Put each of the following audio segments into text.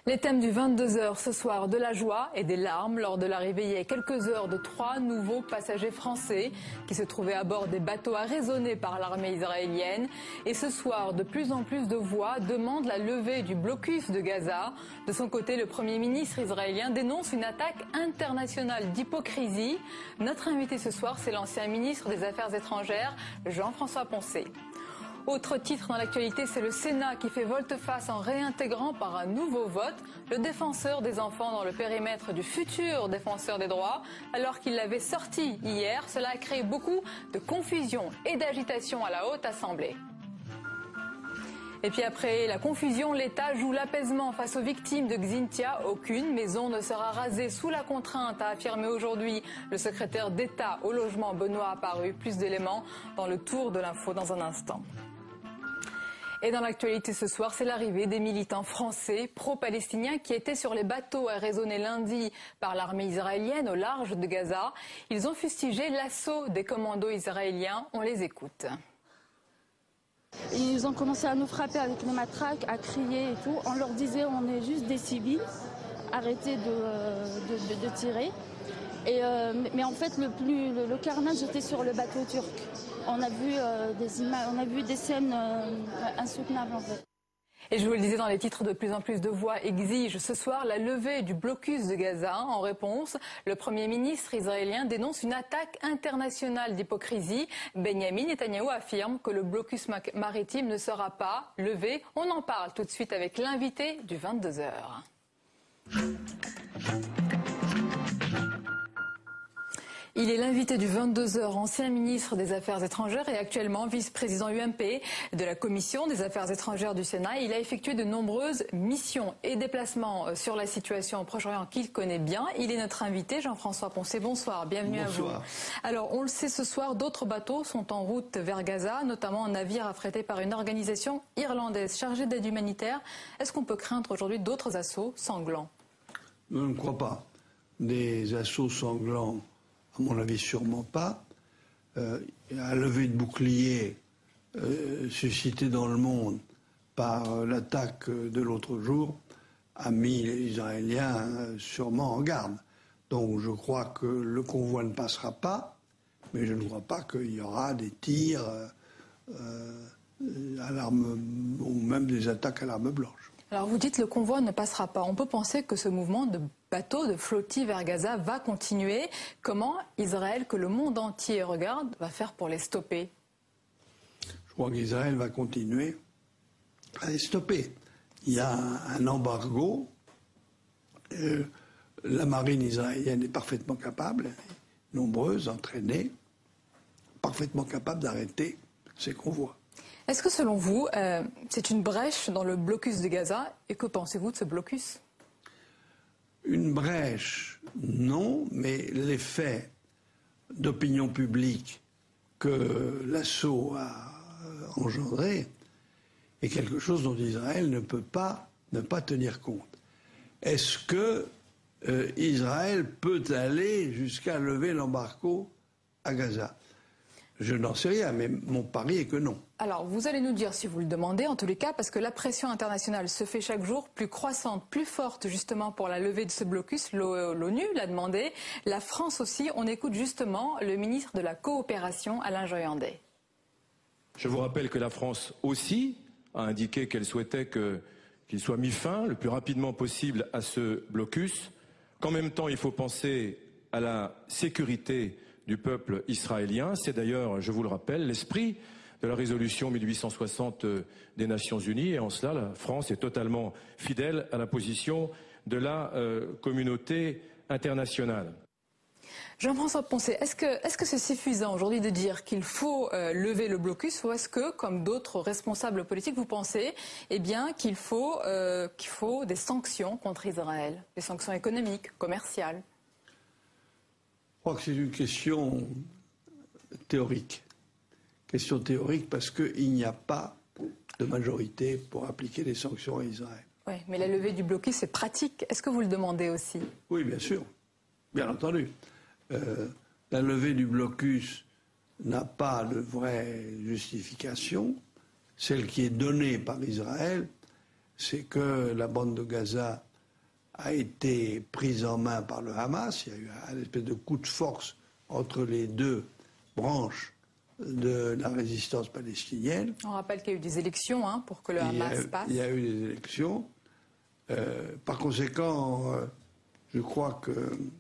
Les thèmes du 22h ce soir, de la joie et des larmes lors de l'arrivée il y a quelques heures de 3 nouveaux passagers français qui se trouvaient à bord des bateaux arraisonnés par l'armée israélienne. Et ce soir, de plus en plus de voix demandent la levée du blocus de Gaza. De son côté, le Premier ministre israélien dénonce une attaque internationale d'hypocrisie. Notre invité ce soir, c'est l'ancien ministre des Affaires étrangères, Jean-François Poncet. Autre titre dans l'actualité, c'est le Sénat qui fait volte-face en réintégrant par un nouveau vote le défenseur des enfants dans le périmètre du futur défenseur des droits. Alors qu'il l'avait sorti hier, cela a créé beaucoup de confusion et d'agitation à la Haute Assemblée. Et puis après la confusion, l'État joue l'apaisement face aux victimes de Xynthia. Aucune maison ne sera rasée sous la contrainte, a affirmé aujourd'hui le secrétaire d'État au logement Benoît Apparu. Plus d'éléments dans le tour de l'info dans un instant. Et dans l'actualité ce soir, c'est l'arrivée des militants français pro-palestiniens qui étaient sur les bateaux arraisonnés lundi par l'armée israélienne au large de Gaza. Ils ont fustigé l'assaut des commandos israéliens. On les écoute. Ils ont commencé à nous frapper avec les matraques, à crier et tout. On leur disait on est juste des civils, arrêtez de tirer. Mais en fait le carnage était sur le bateau turc. On a vu des images, on a vu des scènes insoutenables en fait. Et je vous le disais dans les titres, de plus en plus de voix exigent ce soir la levée du blocus de Gaza. En réponse, le Premier ministre israélien dénonce une attaque internationale d'hypocrisie. Benyamin Netanyahou affirme que le blocus maritime ne sera pas levé. On en parle tout de suite avec l'invité du 22h. Il est l'invité du 22h, ancien ministre des Affaires étrangères et actuellement vice-président UMP de la Commission des Affaires étrangères du Sénat. Il a effectué de nombreuses missions et déplacements sur la situation au Proche-Orient qu'il connaît bien. Il est notre invité, Jean-François Poncet. Bonsoir, bienvenue à vous. Alors, on le sait ce soir, d'autres bateaux sont en route vers Gaza, notamment un navire affrété par une organisation irlandaise chargée d'aide humanitaire. Est-ce qu'on peut craindre aujourd'hui d'autres assauts sanglants? Je ne crois pas. Des assauts sanglants, à mon avis, sûrement pas. Un lever de bouclier suscité dans le monde par l'attaque de l'autre jour a mis les Israéliens sûrement en garde. Donc je crois que le convoi ne passera pas, mais je ne crois pas qu'il y aura des tirs à l'arme ou même des attaques à l'arme blanche. Alors vous dites le convoi ne passera pas. On peut penser que ce mouvement de bateaux, de flottille vers Gaza va continuer. Comment Israël, que le monde entier regarde, va faire pour les stopper? Je crois qu'Israël va continuer à les stopper. Il y a un embargo. La marine israélienne est parfaitement capable, nombreuse, entraînée, parfaitement capable d'arrêter ces convois. Est-ce que selon vous, c'est une brèche dans le blocus de Gaza? Et que pensez-vous de ce blocus? Une brèche, non, mais l'effet d'opinion publique que l'assaut a engendré est quelque chose dont Israël ne peut pas ne pas tenir compte. Est-ce que Israël peut aller jusqu'à lever l'embargo à Gaza? Je n'en sais rien, mais mon pari est que non. Alors, vous allez nous dire si vous le demandez, en tous les cas, parce que la pression internationale se fait chaque jour plus croissante, plus forte, justement, pour la levée de ce blocus. L'ONU l'a demandé. La France aussi. On écoute justement le ministre de la Coopération, Alain Joyandet. Je vous rappelle que la France aussi a indiqué qu'elle souhaitait qu'il soit mis fin le plus rapidement possible à ce blocus, qu'en même temps, il faut penser à la sécurité du peuple israélien. C'est d'ailleurs, je vous le rappelle, l'esprit de la résolution 1860 des Nations Unies. Et en cela, la France est totalement fidèle à la position de la communauté internationale. Jean-François Poncet, est-ce que c'est suffisant aujourd'hui de dire qu'il faut lever le blocus, ou est-ce que, comme d'autres responsables politiques, vous pensez qu'il faut des sanctions contre Israël, des sanctions économiques, commerciales? Je crois que c'est une question théorique. Question théorique parce qu'il n'y a pas de majorité pour appliquer des sanctions à Israël. Oui, mais la levée du blocus, c'est pratique. Est-ce que vous le demandez aussi? Oui, bien sûr. Bien entendu. La levée du blocus n'a pas de vraie justification. Celle qui est donnée par Israël, c'est que la bande de Gaza a été prise en main par le Hamas. Il y a eu un espèce de coup de force entre les deux branches de la résistance palestinienne. On rappelle qu'il y a eu des élections pour que le Hamas passe. Il y a eu des élections. Par conséquent, je crois qu'il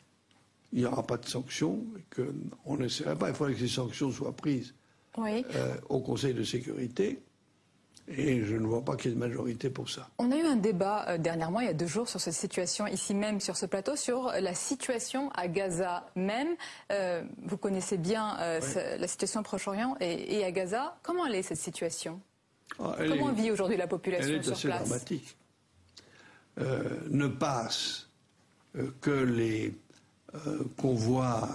n'y aura pas de sanctions, et qu'on n'essaierait pas. Il faudrait que ces sanctions soient prises au Conseil de sécurité. Et je ne vois pas qu'il y ait de majorité pour ça. On a eu un débat dernièrement, il y a 2 jours, sur cette situation, ici même sur ce plateau, sur la situation à Gaza même. Vous connaissez bien la situation au Proche-Orient et à Gaza. Comment elle est cette situation? Comment vit aujourd'hui la population sur place? Elle est assez dramatique. Ne passe que les convois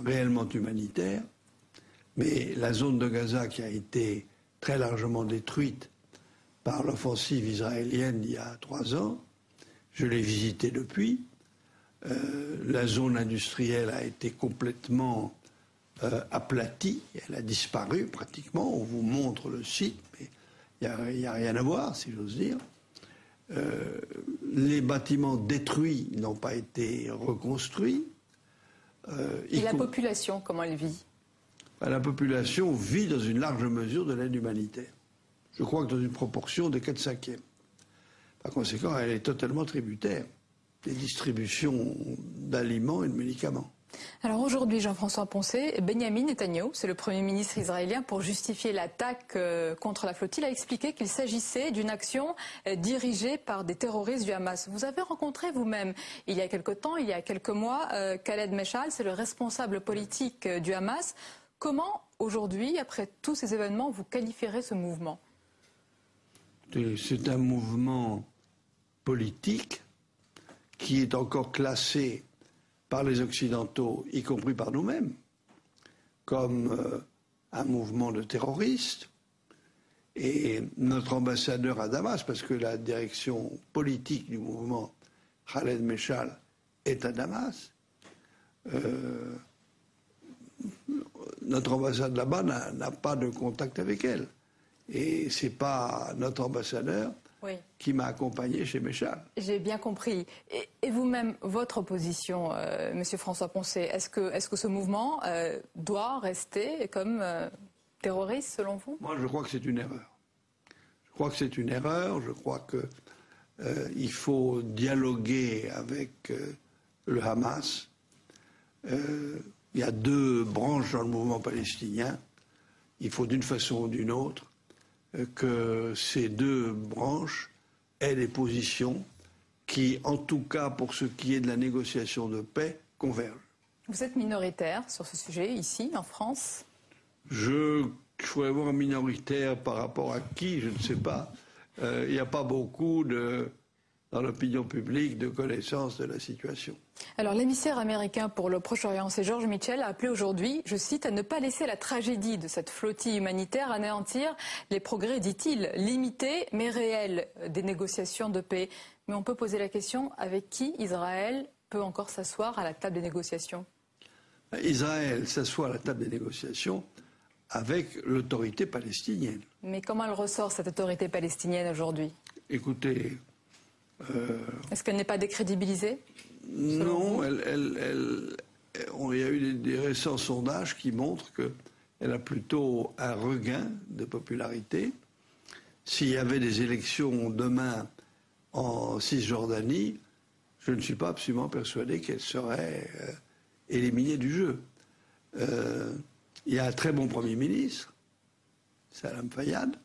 réellement humanitaires, mais la zone de Gaza qui a été très largement détruite par l'offensive israélienne il y a 3 ans. Je l'ai visitée depuis. La zone industrielle a été complètement aplatie. Elle a disparu pratiquement. On vous montre le site, mais il n'y a rien à voir, si j'ose dire. Les bâtiments détruits n'ont pas été reconstruits. Et la population, comment elle vit? La population vit dans une large mesure de l'aide humanitaire. Je crois que dans une proportion de 4/5. Par conséquent, elle est totalement tributaire des distributions d'aliments et de médicaments. Alors aujourd'hui, Jean-François Poncet, Benyamin Netanyahou, c'est le Premier ministre israélien, pour justifier l'attaque contre la flottille, a expliqué qu'il s'agissait d'une action dirigée par des terroristes du Hamas. Vous avez rencontré vous-même, il y a quelque temps, il y a quelques mois, Khaled Meshal, c'est le responsable politique du Hamas. Comment, aujourd'hui, après tous ces événements, vous qualifierez ce mouvement? C'est un mouvement politique qui est encore classé par les Occidentaux, y compris par nous-mêmes, comme un mouvement de terroristes. Et notre ambassadeur à Damas, parce que la direction politique du mouvement, Khaled Meshal, est à Damas, notre ambassade là-bas n'a pas de contact avec elle. Et ce n'est pas notre ambassadeur qui m'a accompagné chez Meshal. J'ai bien compris. Et vous-même, votre position, Monsieur François Poncet, est-ce que ce mouvement doit rester comme terroriste, selon vous? Moi, je crois que c'est une erreur. Je crois que c'est une erreur. Je crois qu'il faut dialoguer avec le Hamas. Il y a 2 branches dans le mouvement palestinien. Il faut d'une façon ou d'une autre que ces 2 branches aient des positions qui, en tout cas pour ce qui est de la négociation de paix, convergent. Vous êtes minoritaire sur ce sujet, ici, en France? Je pourrais voir minoritaire par rapport à qui, je ne sais pas. Il n'y a pas beaucoup dans l'opinion publique de connaissance de la situation. Alors l'émissaire américain pour le Proche-Orient, c'est George Mitchell, a appelé aujourd'hui, je cite, à ne pas laisser la tragédie de cette flottille humanitaire anéantir les progrès, dit-il, limités mais réels des négociations de paix. Mais on peut poser la question, avec qui Israël peut encore s'asseoir à la table des négociations? Israël s'assoit à la table des négociations avec l'autorité palestinienne. Mais comment elle ressort, cette autorité palestinienne, aujourd'hui? Écoutez... Est-ce qu'elle n'est pas décrédibilisée? Non, il y a eu des récents sondages qui montrent qu'elle a plutôt un regain de popularité. S'il y avait des élections demain en Cisjordanie, je ne suis pas absolument persuadé qu'elle serait éliminée du jeu. Il y a un très bon Premier ministre, Salam Fayyad,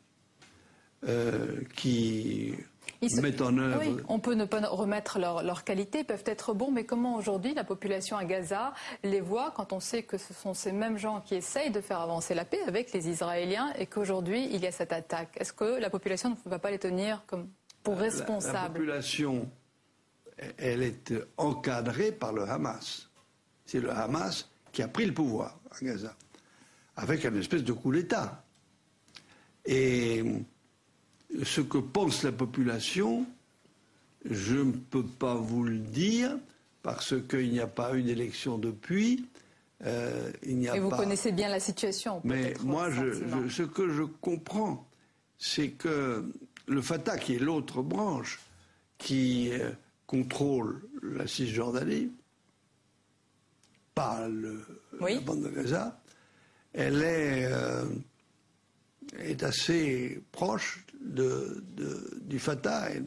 qui... mettent en œuvre... Oui, on peut ne pas remettre leurs qualités, peuvent être bons, mais comment aujourd'hui la population à Gaza les voit quand on sait que ce sont ces mêmes gens qui essayent de faire avancer la paix avec les Israéliens et qu'aujourd'hui il y a cette attaque? Est-ce que la population ne va pas les tenir comme pour responsables? La population, elle est encadrée par le Hamas. C'est le Hamas qui a pris le pouvoir à Gaza, avec un espèce de coup d'État. Et... ce que pense la population, je ne peux pas vous le dire, parce qu'il n'y a pas eu d'élection depuis. Et vous connaissez bien la situation. Mais moi, ce que je comprends, c'est que le Fatah, qui est l'autre branche, qui contrôle la Cisjordanie, pas la bande de Gaza, elle est assez proche du Fatah et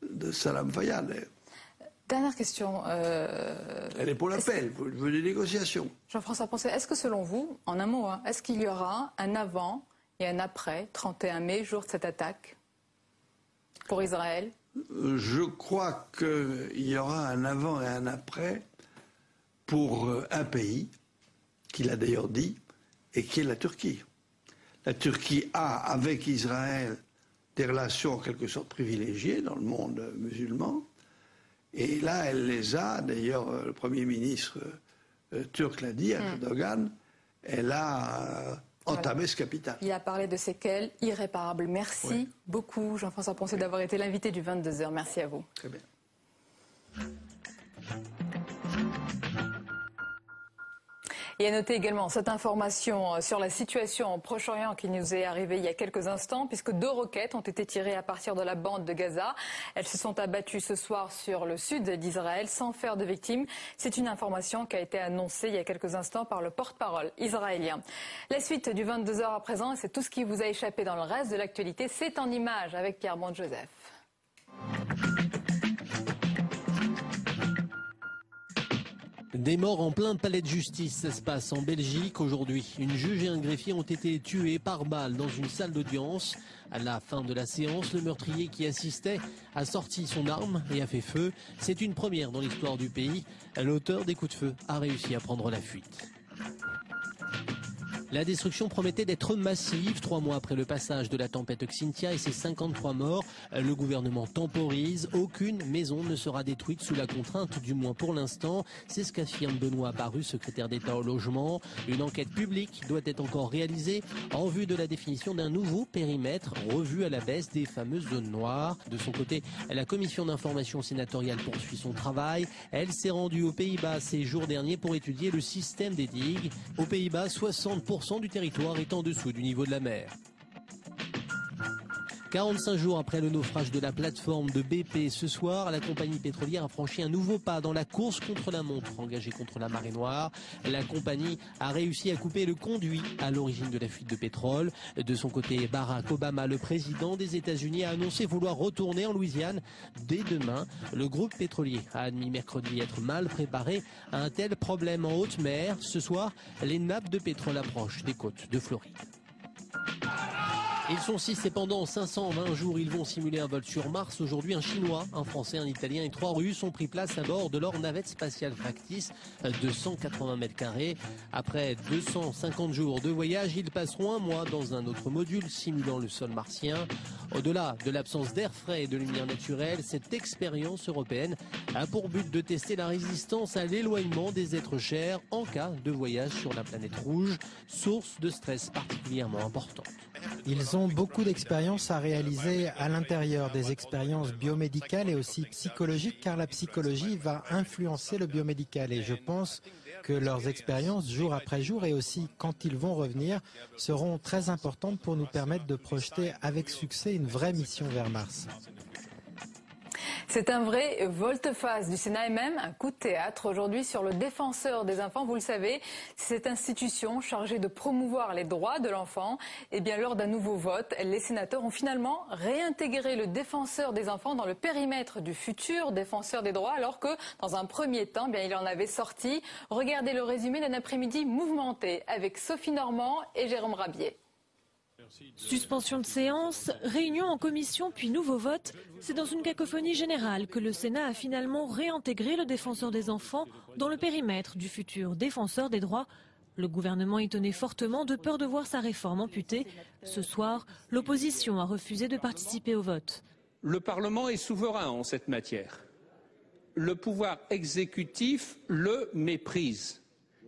de Salam Fayyad. Dernière question. Elle est pour la paix, elle veut des négociations. Jean-François Poncet, est-ce que selon vous, en un mot, est-ce qu'il y aura un avant et un après, 31 mai, jour de cette attaque, pour Israël? Je crois qu'il y aura un avant et un après pour un pays, qu'il a d'ailleurs dit, et qui est la Turquie. La Turquie a, avec Israël, des relations en quelque sorte privilégiées dans le monde musulman. Et là, elle les a, d'ailleurs, le Premier ministre turc l'a dit, Erdogan, elle a entamé ce capital. Il a parlé de séquelles irréparables. Merci beaucoup, Jean-François Poncet, d'avoir été l'invité du 22h. Merci à vous. Très bien. Et à noter également cette information sur la situation au Proche-Orient qui nous est arrivée il y a quelques instants, puisque 2 roquettes ont été tirées à partir de la bande de Gaza. Elles se sont abattues ce soir sur le sud d'Israël sans faire de victimes. C'est une information qui a été annoncée il y a quelques instants par le porte-parole israélien. La suite du 22h à présent, c'est tout ce qui vous a échappé dans le reste de l'actualité. C'est en images avec Pierre Bond-Joseph. Des morts en plein palais de justice, ça se passe en Belgique aujourd'hui. Une juge et un greffier ont été tués par balle dans une salle d'audience. À la fin de la séance, le meurtrier qui assistait a sorti son arme et a fait feu. C'est une première dans l'histoire du pays. L'auteur des coups de feu a réussi à prendre la fuite. La destruction promettait d'être massive 3 mois après le passage de la tempête Xynthia et ses 53 morts. Le gouvernement temporise. Aucune maison ne sera détruite sous la contrainte, du moins pour l'instant. C'est ce qu'affirme Benoît Baru, secrétaire d'État au logement. Une enquête publique doit être encore réalisée en vue de la définition d'un nouveau périmètre revu à la baisse des fameuses zones noires. De son côté, la commission d'information sénatoriale poursuit son travail. Elle s'est rendue aux Pays-Bas ces jours derniers pour étudier le système des digues. Aux Pays-Bas, 60% du territoire est en dessous du niveau de la mer. 45 jours après le naufrage de la plateforme de BP ce soir, la compagnie pétrolière a franchi un nouveau pas dans la course contre la montre engagée contre la marée noire. La compagnie a réussi à couper le conduit à l'origine de la fuite de pétrole. De son côté, Barack Obama, le président des États-Unis, a annoncé vouloir retourner en Louisiane dès demain. Le groupe pétrolier a admis mercredi être mal préparé à un tel problème en haute mer. Ce soir, les nappes de pétrole approchent des côtes de Floride. Ils sont 6 et pendant 520 jours, ils vont simuler un vol sur Mars. Aujourd'hui, un Chinois, un Français, un Italien et 3 Russes ont pris place à bord de leur navette spatiale factice de 180 mètres carrés. Après 250 jours de voyage, ils passeront un mois dans un autre module simulant le sol martien. Au-delà de l'absence d'air frais et de lumière naturelle, cette expérience européenne a pour but de tester la résistance à l'éloignement des êtres chers en cas de voyage sur la planète rouge, source de stress particulièrement importante. Ils ont beaucoup d'expériences à réaliser à l'intérieur, des expériences biomédicales et aussi psychologiques, car la psychologie va influencer le biomédical. Et je pense que leurs expériences, jour après jour, et aussi quand ils vont revenir, seront très importantes pour nous permettre de projeter avec succès une vraie mission vers Mars. C'est un vrai volte-face du Sénat et même un coup de théâtre aujourd'hui sur le défenseur des enfants. Vous le savez, cette institution chargée de promouvoir les droits de l'enfant. Eh bien, lors d'un nouveau vote, les sénateurs ont finalement réintégré le défenseur des enfants dans le périmètre du futur défenseur des droits, alors que dans un premier temps, bien, il en avait sorti. Regardez le résumé d'un après-midi mouvementé avec Sophie Normand et Jérôme Rabier. Suspension de séance, réunion en commission puis nouveau vote, c'est dans une cacophonie générale que le Sénat a finalement réintégré le défenseur des enfants dans le périmètre du futur défenseur des droits. Le gouvernement y tenait fortement de peur de voir sa réforme amputée. Ce soir, l'opposition a refusé de participer au vote. Le Parlement est souverain en cette matière. Le pouvoir exécutif le méprise.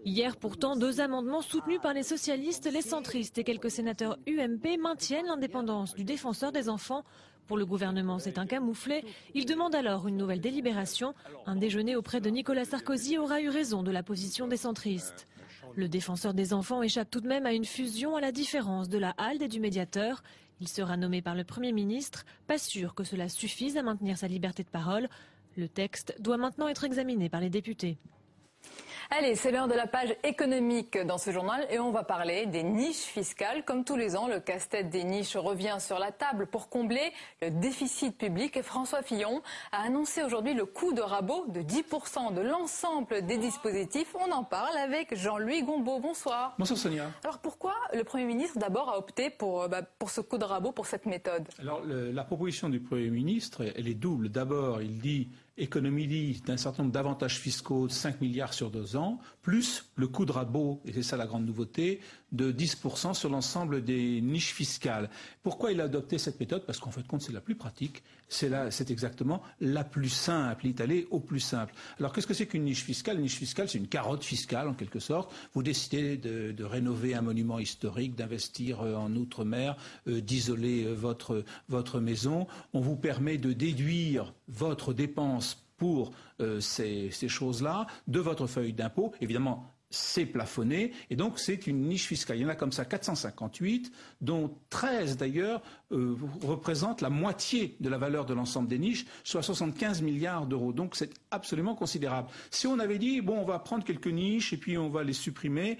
Hier, pourtant, 2 amendements soutenus par les socialistes, les centristes et quelques sénateurs UMP maintiennent l'indépendance du défenseur des enfants. Pour le gouvernement, c'est un camouflet. Il demande alors une nouvelle délibération. Un déjeuner auprès de Nicolas Sarkozy aura eu raison de la position des centristes. Le défenseur des enfants échappe tout de même à une fusion à la différence de la HALDE et du médiateur. Il sera nommé par le Premier ministre. Pas sûr que cela suffise à maintenir sa liberté de parole. Le texte doit maintenant être examiné par les députés. Allez, c'est l'heure de la page économique dans ce journal et on va parler des niches fiscales. Comme tous les ans, le casse-tête des niches revient sur la table pour combler le déficit public. Et François Fillon a annoncé aujourd'hui le coût de rabot de 10% de l'ensemble des dispositifs. On en parle avec Jean-Louis Gombaud. Bonsoir. Bonsoir Sonia. Alors pourquoi le Premier ministre d'abord a opté pour ce coup de rabot, pour cette méthode? Alors la proposition du Premier ministre, elle est double. D'abord, il dit économie d'un certain nombre d'avantages fiscaux de 5 milliards sur 2 ans, plus le coût de rabot, et c'est ça la grande nouveauté, de 10% sur l'ensemble des niches fiscales. Pourquoi il a adopté cette méthode? Parce qu'en fait, compte, c'est la plus pratique, c'est exactement la plus simple, il est allé au plus simple. Alors qu'est-ce que c'est qu'une niche fiscale? Une niche fiscale, c'est une carotte fiscale en quelque sorte. Vous décidez de rénover un monument historique, d'investir en outre-mer, d'isoler votre maison. On vous permet de déduire votre dépense pour ces choses-là de votre feuille d'impôt. Évidemment, c'est plafonné et donc c'est une niche fiscale. Il y en a comme ça 458, dont 13 d'ailleurs représentent la moitié de la valeur de l'ensemble des niches, soit 75 milliards d'euros. Donc c'est absolument considérable. Si on avait dit, bon, on va prendre quelques niches et puis on va les supprimer,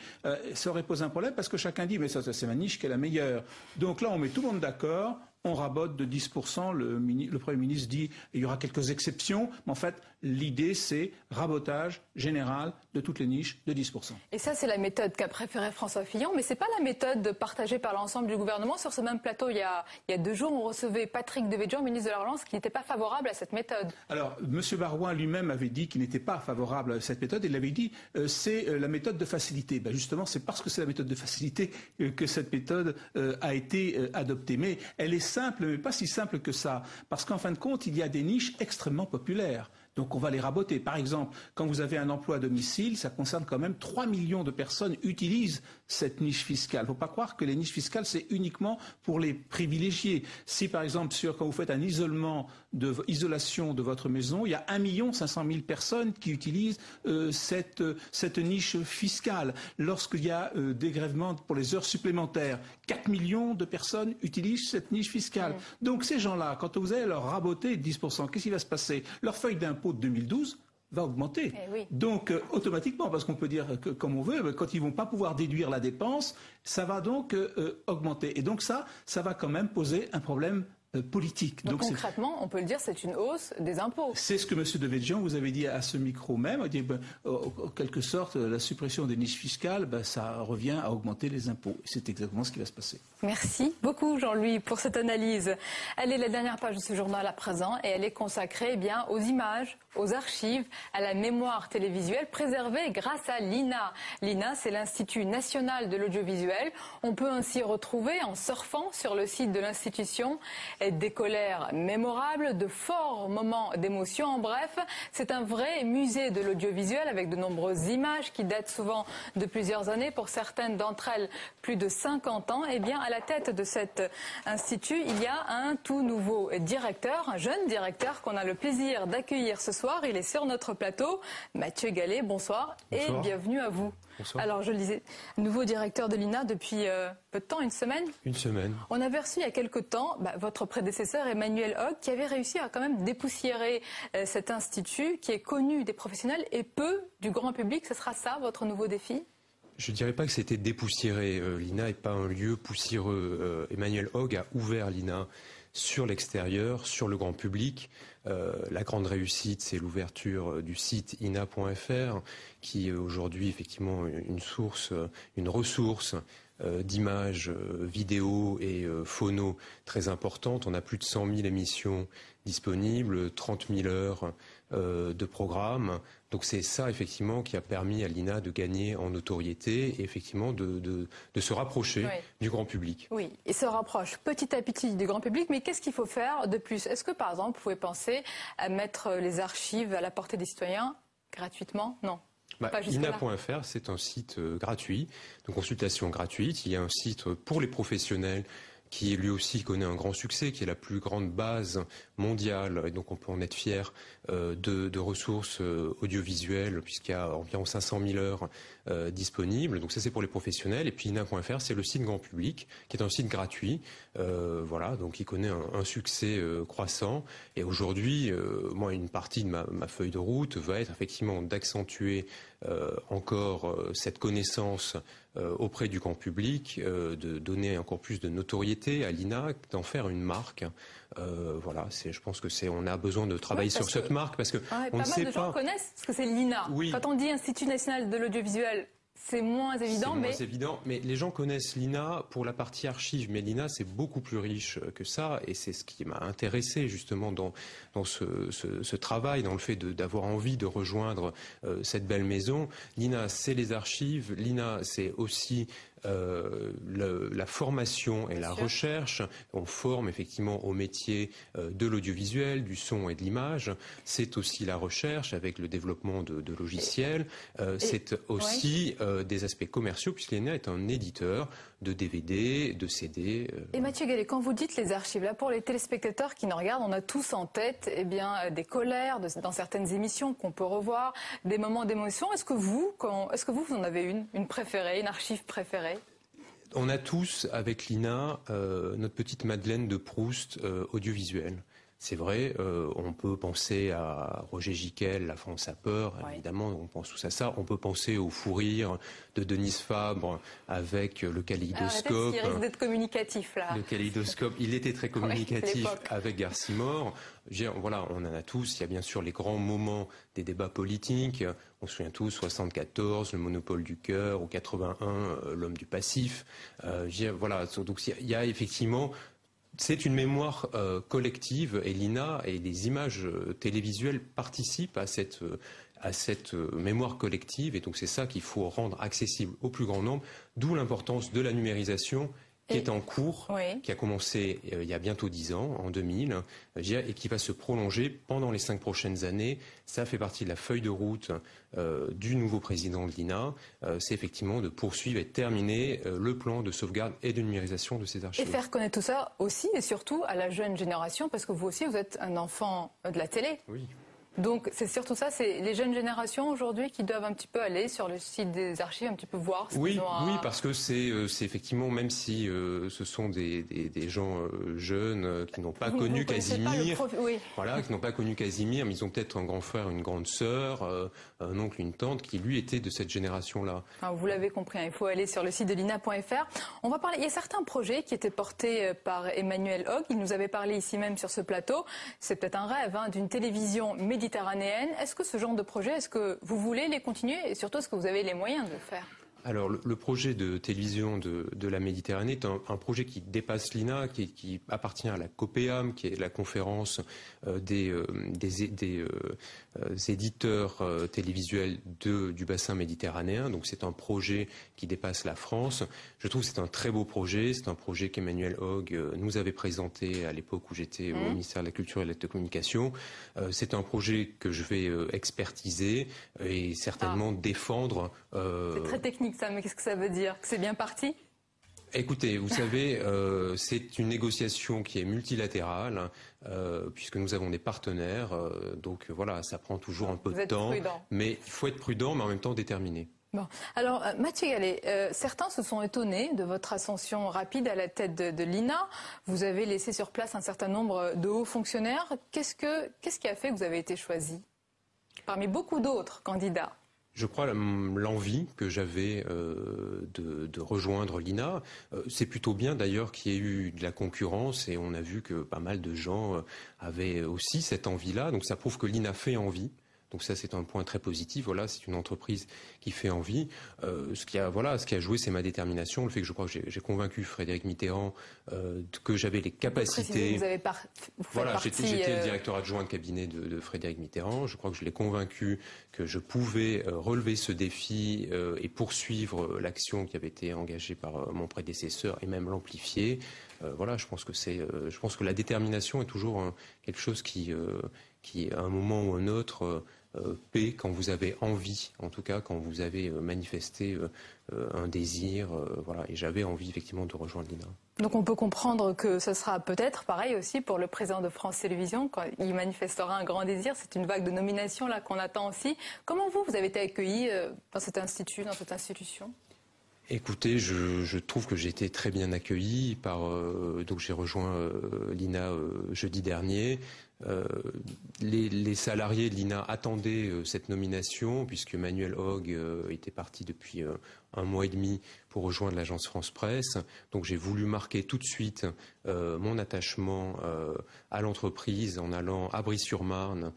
ça aurait posé un problème parce que chacun dit, mais ça c'est ma niche qui est la meilleure. Donc là, on met tout le monde d'accord. On rabote de 10%, le Premier ministre dit il y aura quelques exceptions, mais en fait l'idée c'est rabotage général de toutes les niches de 10%. Et ça c'est la méthode qu'a préférée François Fillon, mais c'est pas la méthode partagée par l'ensemble du gouvernement. Sur ce même plateau, il y a 2 jours, on recevait Patrick Devedjian, ministre de la Relance, qui n'était pas favorable à cette méthode. Alors, M. Barouin lui-même avait dit qu'il n'était pas favorable à cette méthode, il avait dit c'est la méthode de facilité. Ben justement, c'est parce que c'est la méthode de facilité que cette méthode a été adoptée. Mais elle est simple, mais pas si simple que ça. Parce qu'en fin de compte, il y a des niches extrêmement populaires. Donc on va les raboter. Par exemple, quand vous avez un emploi à domicile, ça concerne quand même 3 millions de personnes utilisent cette niche fiscale. Il ne faut pas croire que les niches fiscales, c'est uniquement pour les privilégiés. Si par exemple, quand vous faites un isolation de votre maison, il y a 1 500 000 personnes qui utilisent cette niche fiscale. Lorsqu'il y a dégrèvement pour les heures supplémentaires, 4 millions de personnes utilisent cette niche fiscale. Donc ces gens-là, quand vous allez leur raboter 10%, qu'est-ce qui va se passer? Leur feuille d'impôt de 2012 va augmenter. Oui. Donc automatiquement, parce qu'on peut dire que, comme on veut, quand ils vont pas pouvoir déduire la dépense, ça va donc augmenter. Et donc ça va quand même poser un problème politique. Donc concrètement, on peut le dire, c'est une hausse des impôts. C'est ce que M. Devedjian vous avait dit à ce micro même. Il dit, en quelque sorte, la suppression des niches fiscales, ça revient à augmenter les impôts. C'est exactement ce qui va se passer. Merci beaucoup Jean-Louis pour cette analyse. Elle est la dernière page de ce journal à présent et elle est consacrée aux images, aux archives, à la mémoire télévisuelle préservée grâce à l'INA. L'INA, c'est l'Institut national de l'audiovisuel. On peut ainsi retrouver, en surfant sur le site de l'institution, des colères mémorables, de forts moments d'émotion. En bref, c'est un vrai musée de l'audiovisuel avec de nombreuses images qui datent souvent de plusieurs années, pour certaines d'entre elles plus de 50 ans. Eh bien, à la tête de cet institut, il y a un tout nouveau directeur, un jeune directeur qu'on a le plaisir d'accueillir ce soir. Il est sur notre plateau. Mathieu Gallet, bonsoir. Et bienvenue à vous. Bonsoir. Alors, je le disais, nouveau directeur de l'INA depuis peu de temps, une semaine. Une semaine. On avait reçu il y a quelque temps votre prédécesseur Emmanuel Hogue, qui avait réussi à quand même dépoussiérer cet institut qui est connu des professionnels et peu du grand public. Ce sera ça, votre nouveau défi? Je ne dirais pas que c'était dépoussiéré. L'INA n'est pas un lieu poussiéreux. Emmanuel Hogue a ouvert l'INA sur l'extérieur, sur le grand public. La grande réussite, c'est l'ouverture du site ina.fr, qui est aujourd'hui effectivement une ressource d'images, vidéos et phonos très importante. On a plus de 100 000 émissions disponibles, 30 000 heures de programmes. Donc c'est ça effectivement qui a permis à l'INA de gagner en notoriété et effectivement de se rapprocher du grand public. Oui, et se rapproche petit à petit du grand public, mais qu'est-ce qu'il faut faire de plus? Est-ce que par exemple vous pouvez penser à mettre les archives à la portée des citoyens gratuitement? Non. INA.fr, c'est un site gratuit, de consultation gratuite. Il y a un site pour les professionnels qui lui aussi connaît un grand succès, qui est la plus grande base mondiale, et donc on peut en être fier, de ressources audiovisuelles, puisqu'il y a environ 500 000 heures disponibles. Donc ça c'est pour les professionnels. Et puis INA.fr, c'est le site grand public, qui est un site gratuit, voilà, donc il connaît un succès croissant. Et aujourd'hui, moi, une partie de ma feuille de route va être effectivement d'accentuer encore cette connaissance auprès du grand public, de donner encore plus de notoriété à l'INA, d'en faire une marque. Voilà, je pense que on a besoin de travailler sur cette marque parce que on ne sait pas. Pas mal de gens connaissent ce que c'est l'INA. Oui. Quand on dit Institut National de l'Audiovisuel, c'est moins évident, mais les gens connaissent l'INA pour la partie archive, mais l'INA c'est beaucoup plus riche que ça, et c'est ce qui m'a intéressé justement dans ce travail, dans le fait d'avoir envie de rejoindre cette belle maison. L'INA c'est les archives, l'INA c'est aussi la formation et la recherche. On forme effectivement au métier de l'audiovisuel, du son et de l'image. C'est aussi la recherche avec le développement de logiciels. C'est aussi des aspects commerciaux, puisque l'INA est un éditeur de DVD, de CD. Et Mathieu Gallet, quand vous dites les archives, là pour les téléspectateurs qui nous regardent, on a tous en tête des colères dans certaines émissions qu'on peut revoir, des moments d'émotion. Est-ce que vous en avez une préférée, une archive préférée? On a tous, avec l'INA, notre petite Madeleine de Proust audiovisuelle. C'est vrai, on peut penser à Roger Giquel, La France a peur, évidemment, on pense tous à ça. On peut penser au fou rire de Denise Fabre avec le kaléidoscope. Il risque d'être communicatif, là. Le kaléidoscope, il était très communicatif avec Garcimore. Voilà, on en a tous. Il y a bien sûr les grands moments des débats politiques. On se souvient tous, 74, le monopole du cœur, ou 81, l'homme du passif. Voilà, donc il y a effectivement... C'est une mémoire collective, et l'INA et les images télévisuelles participent à cette mémoire collective, et donc c'est ça qu'il faut rendre accessible au plus grand nombre, d'où l'importance de la numérisation qui est en cours, qui a commencé il y a bientôt 10 ans, en 2000, et qui va se prolonger pendant les 5 prochaines années. Ça fait partie de la feuille de route du nouveau président de l'INA. C'est effectivement de poursuivre et de terminer le plan de sauvegarde et de numérisation de ces archives. Et faire connaître tout ça aussi et surtout à la jeune génération, parce que vous aussi, vous êtes un enfant de la télé. Oui. Donc c'est surtout ça, c'est les jeunes générations aujourd'hui qui doivent un petit peu aller sur le site des archives, un petit peu voir ce qu'ils ont à... Oui, parce que c'est effectivement, même si ce sont des gens jeunes qui n'ont pas connu Casimir, voilà, qui n'ont pas connu Casimir, mais ils ont peut-être un grand frère, une grande sœur, un oncle, une tante qui lui était de cette génération-là. Enfin, vous l'avez compris, il faut aller sur le site de l'INA.fr. On va parler. Il y a certains projets qui étaient portés par Emmanuel Hogue. Il nous avait parlé ici même sur ce plateau. C'est peut-être un rêve d'une télévision méditerranéenne. Est-ce que ce genre de projet, est-ce que vous voulez les continuer et surtout est-ce que vous avez les moyens de le faire? Alors le projet de télévision de la Méditerranée est un projet qui dépasse l'INA, qui appartient à la COPEAM, qui est la conférence des éditeurs télévisuels du bassin méditerranéen. Donc c'est un projet qui dépasse la France. Je trouve que c'est un très beau projet. C'est un projet qu'Emmanuel Hogue nous avait présenté à l'époque où j'étais au ministère de la Culture et de la Télécommunication. C'est un projet que je vais expertiser et certainement défendre. C'est très technique ça, mais qu'est-ce que ça veut dire? Que c'est bien parti? Écoutez, vous savez, c'est une négociation qui est multilatérale, puisque nous avons des partenaires. Donc voilà, ça prend toujours un peu de temps. Mais il faut être prudent, mais en même temps déterminé. Bon. Alors, Mathieu Gallet, certains se sont étonnés de votre ascension rapide à la tête de l'INA. Vous avez laissé sur place un certain nombre de hauts fonctionnaires. Qu'est-ce qui a fait que vous avez été choisi parmi beaucoup d'autres candidats? Je crois l'envie que j'avais de rejoindre l'INA. C'est plutôt bien d'ailleurs qu'il y ait eu de la concurrence, et on a vu que pas mal de gens avaient aussi cette envie-là. Donc ça prouve que l'INA fait envie. Donc ça, c'est un point très positif. Voilà, c'est une entreprise qui fait envie. Ce qui a joué, c'est ma détermination, le fait que je crois que j'ai convaincu Frédéric Mitterrand que j'avais les capacités. Voilà, j'étais le directeur adjoint de cabinet de Frédéric Mitterrand. Je crois que je l'ai convaincu que je pouvais relever ce défi et poursuivre l'action qui avait été engagée par mon prédécesseur et même l'amplifier. Voilà, je pense que la détermination est toujours quelque chose qui à un moment ou un autre paix quand vous avez envie, en tout cas quand vous avez manifesté un désir, voilà. Et j'avais envie effectivement de rejoindre l'INA. Donc on peut comprendre que ce sera peut-être pareil aussi pour le président de France Télévisions, quand il manifestera un grand désir. C'est une vague de nominations là qu'on attend aussi. Comment vous avez été accueilli dans cet institut, dans cette institution ? Écoutez, je trouve que j'ai été très bien accueilli par. Donc j'ai rejoint l'INA jeudi dernier. Les salariés de l'INA attendaient cette nomination puisque Manuel Hogg était parti depuis un mois et demi pour rejoindre l'agence France Presse. Donc j'ai voulu marquer tout de suite mon attachement à l'entreprise en allant à Brie-sur-Marne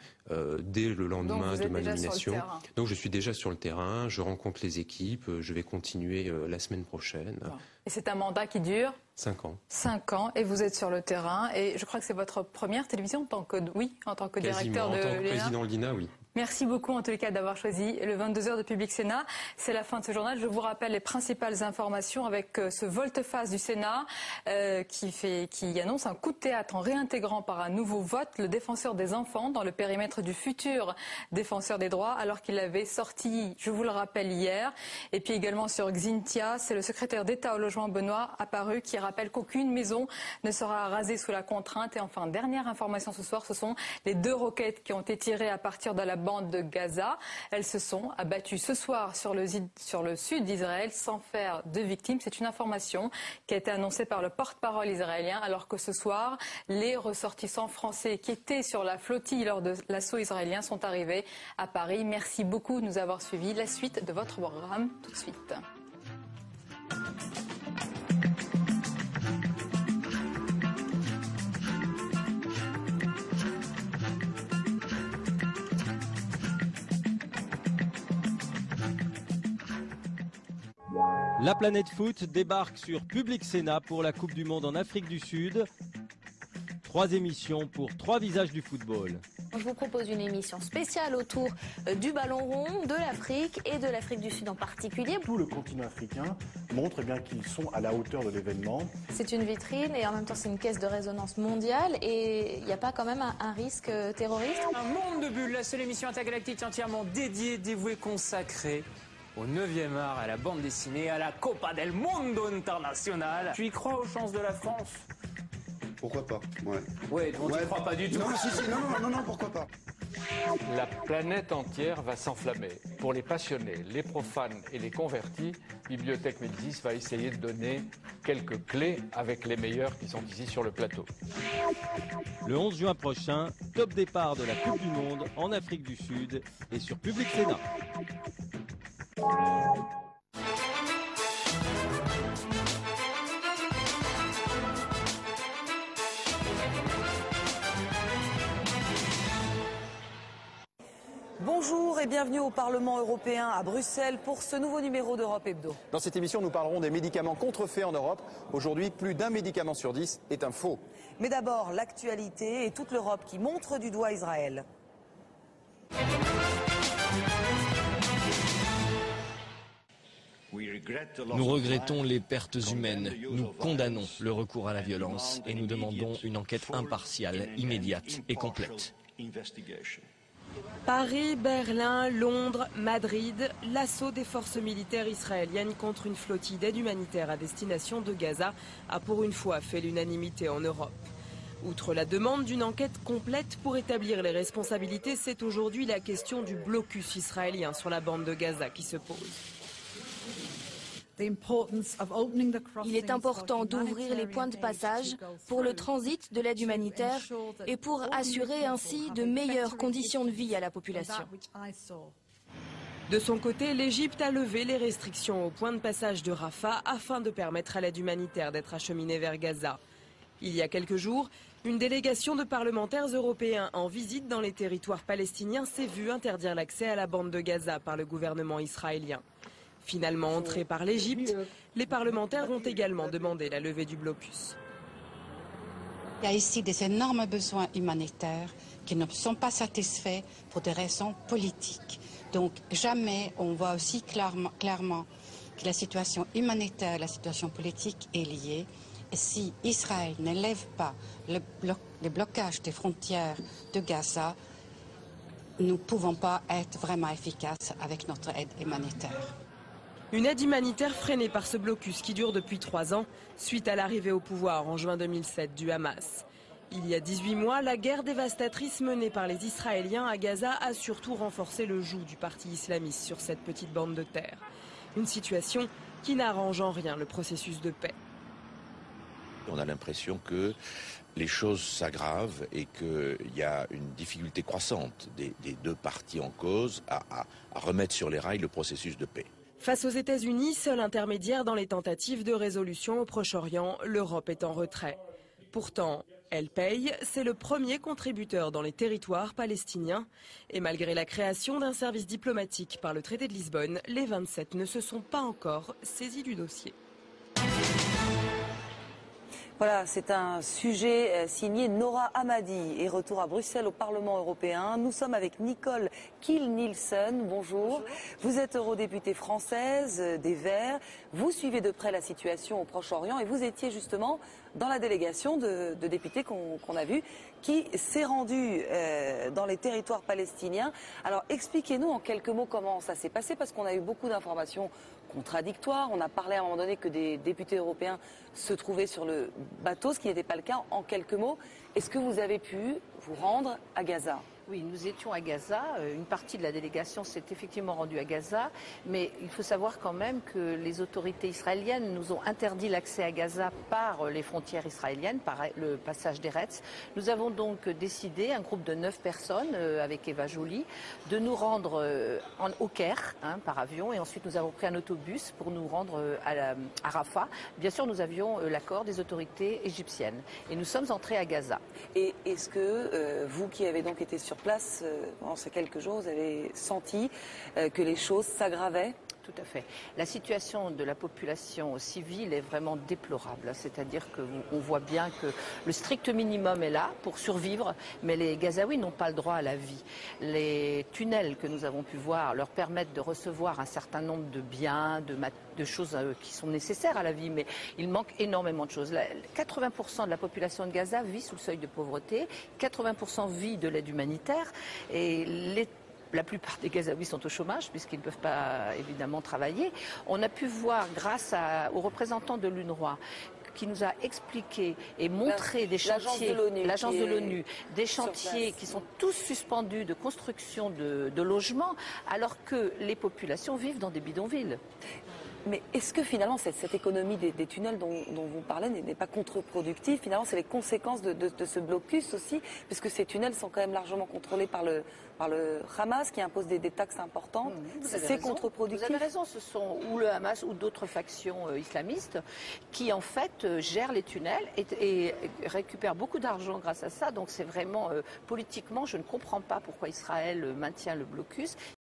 dès le lendemain de ma nomination. Donc je suis déjà sur le terrain, je rencontre les équipes, je vais continuer la semaine prochaine. Et c'est un mandat qui dure 5 ans. 5 ans, et vous êtes sur le terrain. Et je crois que c'est votre première télévision en tant que directeur de l'INA. En tant que président de l'INA, oui. Merci beaucoup en tous les cas d'avoir choisi le 22h de Public Sénat. C'est la fin de ce journal. Je vous rappelle les principales informations avec ce volte-face du Sénat qui annonce un coup de théâtre en réintégrant par un nouveau vote le défenseur des enfants dans le périmètre du futur défenseur des droits alors qu'il l'avait sorti, je vous le rappelle, hier. Et puis également sur Xynthia, c'est le secrétaire d'État au logement Benoît apparu qui rappelle qu'aucune maison ne sera rasée sous la contrainte. Et enfin, dernière information ce soir, ce sont les 2 roquettes qui ont été tirées à partir de la bande de Gaza. Elles se sont abattues ce soir sur le sud d'Israël sans faire de victimes. C'est une information qui a été annoncée par le porte-parole israélien alors que ce soir, les ressortissants français qui étaient sur la flottille lors de l'assaut israélien sont arrivés à Paris. Merci beaucoup de nous avoir suivis. La suite de votre programme tout de suite. La planète foot débarque sur Public Sénat pour la Coupe du Monde en Afrique du Sud. 3 émissions pour 3 visages du football. Je vous propose une émission spéciale autour du ballon rond, de l'Afrique et de l'Afrique du Sud en particulier. Tout le continent africain montre bien qu'ils sont à la hauteur de l'événement. C'est une vitrine et en même temps c'est une caisse de résonance mondiale et il n'y a pas quand même un risque terroriste. Un monde de bulles, la seule émission intergalactique entièrement dédiée, dévouée, consacrée au 9e art, à la bande dessinée, à la Copa del Mundo Internacional. Tu y crois aux chances de la France ? Pourquoi pas, ouais. Ouais, on n'y croit pas du tout. Non, non, pourquoi pas. La planète entière va s'enflammer. Pour les passionnés, les profanes et les convertis, Bibliothèque Médicis va essayer de donner quelques clés avec les meilleurs qui sont ici sur le plateau. Le 11 juin prochain, top départ de la Coupe du Monde en Afrique du Sud et sur Public Sénat. Bonjour et bienvenue au Parlement européen à Bruxelles pour ce nouveau numéro d'Europe Hebdo. Dans cette émission, nous parlerons des médicaments contrefaits en Europe. Aujourd'hui, plus d'un médicament sur 10 est un faux. Mais d'abord, l'actualité et toute l'Europe qui montre du doigt Israël. Nous regrettons les pertes humaines, nous condamnons le recours à la violence et nous demandons une enquête impartiale, immédiate et complète. Paris, Berlin, Londres, Madrid, l'assaut des forces militaires israéliennes contre une flottille d'aide humanitaire à destination de Gaza a pour une fois fait l'unanimité en Europe. Outre la demande d'une enquête complète pour établir les responsabilités, c'est aujourd'hui la question du blocus israélien sur la bande de Gaza qui se pose. Il est important d'ouvrir les points de passage pour le transit de l'aide humanitaire et pour assurer ainsi de meilleures conditions de vie à la population. De son côté, l'Égypte a levé les restrictions au point de passage de Rafah afin de permettre à l'aide humanitaire d'être acheminée vers Gaza. Il y a quelques jours, une délégation de parlementaires européens en visite dans les territoires palestiniens s'est vue interdire l'accès à la bande de Gaza par le gouvernement israélien. Finalement entrés par l'Égypte, les parlementaires ont également demandé la levée du blocus. Il y a ici des énormes besoins humanitaires qui ne sont pas satisfaits pour des raisons politiques. Donc jamais on voit aussi clairement que la situation humanitaire et la situation politique est liée. Et si Israël ne lève pas le blocage des frontières de Gaza, nous ne pouvons pas être vraiment efficaces avec notre aide humanitaire. Une aide humanitaire freinée par ce blocus qui dure depuis 3 ans, suite à l'arrivée au pouvoir en juin 2007 du Hamas. Il y a 18 mois, la guerre dévastatrice menée par les Israéliens à Gaza a surtout renforcé le joug du parti islamiste sur cette petite bande de terre. Une situation qui n'arrange en rien le processus de paix. On a l'impression que les choses s'aggravent et qu'il y a une difficulté croissante des deux parties en cause à remettre sur les rails le processus de paix. Face aux États-Unis, seul intermédiaire dans les tentatives de résolution au Proche-Orient, l'Europe est en retrait. Pourtant, elle paye, c'est le premier contributeur dans les territoires palestiniens. Et malgré la création d'un service diplomatique par le traité de Lisbonne, les 27 ne se sont pas encore saisis du dossier. Voilà, c'est un sujet signé Nora Hamadi et retour à Bruxelles au Parlement européen. Nous sommes avec Nicole Kiel-Nielsen. Bonjour. Vous êtes eurodéputée française des Verts. Vous suivez de près la situation au Proche-Orient et vous étiez justement dans la délégation de députés qu'on a vu qui s'est rendue dans les territoires palestiniens. Alors expliquez-nous en quelques mots comment ça s'est passé parce qu'on a eu beaucoup d'informations contradictoires. On a parlé à un moment donné que des députés européens se trouvaient sur le bateau, ce qui n'était pas le cas. En quelques mots, est-ce que vous avez pu vous rendre à Gaza ? Oui, nous étions à Gaza. Une partie de la délégation s'est effectivement rendue à Gaza. Mais il faut savoir quand même que les autorités israéliennes nous ont interdit l'accès à Gaza par les frontières israéliennes, par le passage d'Eretz. Nous avons donc décidé, un groupe de 9 personnes, avec Eva Joly, de nous rendre au Caire, par avion. Et ensuite, nous avons pris un autobus pour nous rendre à Rafah. Bien sûr, nous avions l'accord des autorités égyptiennes. Et nous sommes entrés à Gaza. Et est-ce que vous qui avez donc été sur place pendant ces quelques jours, vous avez senti que les choses s'aggravaient ? Tout à fait. La situation de la population civile est vraiment déplorable. C'est-à-dire qu'on voit bien que le strict minimum est là pour survivre, mais les Gazaouis n'ont pas le droit à la vie. Les tunnels que nous avons pu voir leur permettent de recevoir un certain nombre de biens, de choses qui sont nécessaires à la vie, mais il manque énormément de choses. 80% de la population de Gaza vit sous le seuil de pauvreté, 80% vit de l'aide humanitaire, et la plupart des Gazaouis sont au chômage puisqu'ils ne peuvent pas évidemment travailler. On a pu voir grâce aux représentants de l'UNRWA qui nous a expliqué et montré des chantiers, l'agence de l'ONU, des chantiers qui sont tous suspendus de construction de logements alors que les populations vivent dans des bidonvilles. Mais est-ce que finalement cette économie des tunnels dont vous parlez n'est pas contre-productive ? Finalement, c'est les conséquences de ce blocus aussi, puisque ces tunnels sont quand même largement contrôlés par le Hamas qui impose des taxes importantes. C'est contre-productif. Vous avez raison, ce sont ou le Hamas ou d'autres factions islamistes qui en fait gèrent les tunnels et récupèrent beaucoup d'argent grâce à ça. Donc c'est vraiment politiquement, je ne comprends pas pourquoi Israël maintient le blocus.